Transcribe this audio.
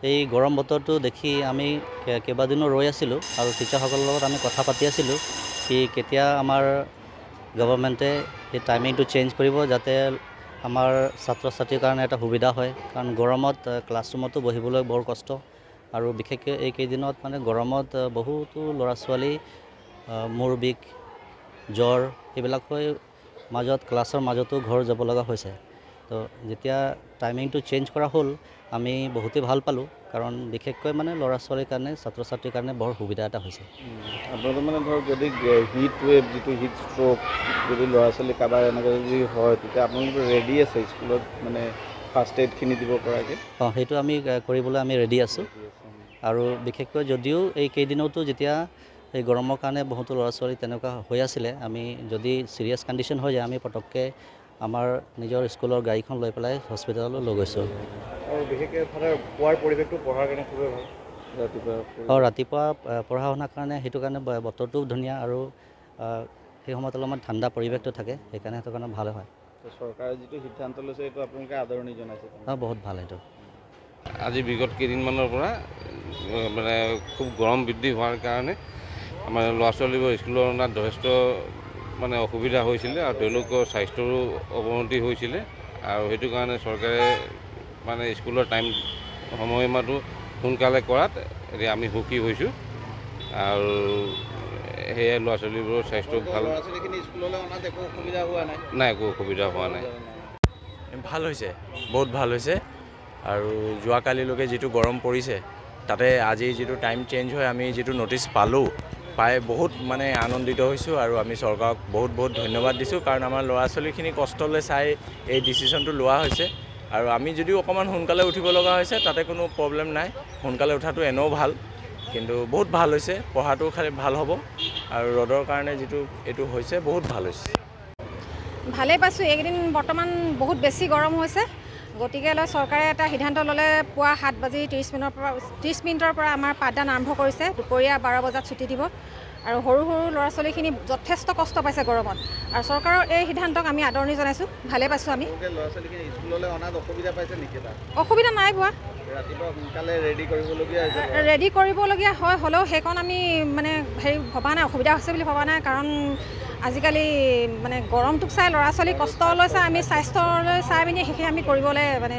এই গৰম বতৰটো দেখি আমি কেইবাদিনো ৰৈ আছিলোঁ আৰু টিচাৰসকলৰ লগত আমি কথা পাতি আছিলোঁ কি কেতিয়া আমাৰ গভৰ্ণমেণ্টে এই টাইমিংটো চেঞ্জ কৰিব যাতে আমাৰ ছাত্ৰ ছাত্ৰীৰ কাৰণে এটা সুবিধা হয় কাৰণ গৰমত ক্লাছৰুমতো বহিবলৈ বৰ কষ্ট আৰু বিশেষকৈ এইকেইদিনত মানে গৰমত বহুতো ল'ৰা ছোৱালী মূৰ বিষ জ্বৰ এইবিলাক হৈ মাজত ক্লাছৰ মাজতো ঘৰ যাব লগা হৈছে তো যেতিয়া টাইমিংটো চেঞ্জ কৰা হ'ল আমি বহুতেই ভাল পালোঁ কাৰণ বিশেষকৈ মানে ল'ৰা ছোৱালীৰ কাৰণে ছাত্ৰ ছাত্ৰীৰ কাৰণে বৰ সুবিধা এটা হৈছে আপোনালোকে মানে ধৰক যদি হিট ৱেভ যিটো হিট ষ্ট্ৰ'ক যদি ল'ৰা ছোৱালী কাৰোবাৰ এনেকৈ যদি হয় তেতিয়া আপোনালোকে ৰেডি আছে স্কুলত মানে ফাৰ্ষ্ট এইডখিনি দিব পৰাকৈ সেইটো আমি কৰিবলৈ আমি ৰেডি আছোঁ আৰু বিশেষকৈ যদিও এই কেইদিনতো যেতিয়া এই গৰমৰ কাৰণে বহুতো ল'ৰা ছোৱালী তেনেকুৱা হৈ আছিলে আমি যদি চিৰিয়াছ কণ্ডিশ্যন হৈ যায় আমি পটককৈ আমাৰ নিজৰ স্কুলৰ গাড়ীখন লৈ পেলাই হস্পিটেললৈ লৈ গৈছোঁ আৰু বিশেষকৈ পুৱাৰ পৰিৱেশটো পঢ়াৰ কাৰণে খুবেই ভাল ৰাতিপুৱা পঢ়া শুনাৰ কাৰণে সেইটো কাৰণে বতৰটোও ধুনীয়া আৰু সেই সময়ত অলপমান ঠাণ্ডা পৰিৱেশটো থাকে সেইকাৰণে সেইটো কাৰণে ভাল হয় চৰকাৰে যিটো সিদ্ধান্ত লৈছে এইটো আপোনালোকে আদৰণি জনাইছে বহুত ভাল এইটো আজি বিগত কেইদিনমানৰ পৰা মানে খুব গৰম বৃদ্ধি হোৱাৰ কাৰণে আমাৰ ল'ৰা ছোৱালীবোৰ স্কুলৰ অনাত যথেষ্ট মানে অসুবিধা হৈছিলে আৰু তেওঁলোকৰ স্বাস্থ্যৰো অৱনতি হৈছিলে আৰু সেইটো কাৰণে চৰকাৰে মানে স্কুলৰ সময়সীমাটো সোনকালে কৰাত এতিয়া আমি সুখী হৈছোঁ আৰু সেয়ে ল'ৰা ছোৱালীবোৰৰ স্বাস্থ্য ভাল নাই একো অসুবিধা হোৱা নাই ভাল হৈছে বহুত ভাল হৈছে আৰু যোৱাকালিলৈকে যিটো গৰম পৰিছে তাতে আজি যিটো টাইম চেঞ্জ হয় আমি যিটো নটিচ পালোঁ পাই বহুত মানে আনন্দিত হৈছোঁ আৰু আমি চৰকাৰক বহুত বহুত ধন্যবাদ দিছোঁ কাৰণ আমাৰ ল'ৰা ছোৱালীখিনি কষ্টলৈ চাই এই ডিচিশ্যনটো লোৱা হৈছে আৰু আমি যদিও অকণমান সোনকালে উঠিব লগা হৈছে তাতে কোনো প্ৰব্লেম নাই সোনকালে উঠাটো এনেও ভাল কিন্তু বহুত ভাল হৈছে পঢ়াটো খালি ভাল হ'ব আৰু ৰ'দৰ কাৰণে যিটো এইটো হৈছে বহুত ভাল হৈছে ভালেই পাইছোঁ এইকেইদিন বৰ্তমান বহুত বেছি গৰম হৈছে গতিকে চৰকাৰে এটা সিদ্ধান্ত ল'লে পুৱা 7:30 মিনিটৰ পৰা আমাৰ পাঠদান আৰম্ভ কৰিছে দুপৰীয়া 12 বজাত ছুটি দিব আৰু সৰু সৰু ল'ৰা ছোৱালীখিনি যথেষ্ট কষ্ট পাইছে গৰমত আৰু চৰকাৰৰ এই সিদ্ধান্তক আমি আদৰণি জনাইছোঁ ভালেই পাইছোঁ আমি অসুবিধা নাই পোৱা ৰেডি কৰিবলগীয়া হয় হ'লেও সেইকণ আমি মানে ভবা নাই অসুবিধা হৈছে বুলি ভবা নাই কাৰণ আজিকালি মানে গৰমটোক চাই ল'ৰা ছোৱালী কষ্টলৈ চাই আমি স্বাস্থ্যলৈ চাই পিনি সেইখিনি আমি কৰিবলৈ মানে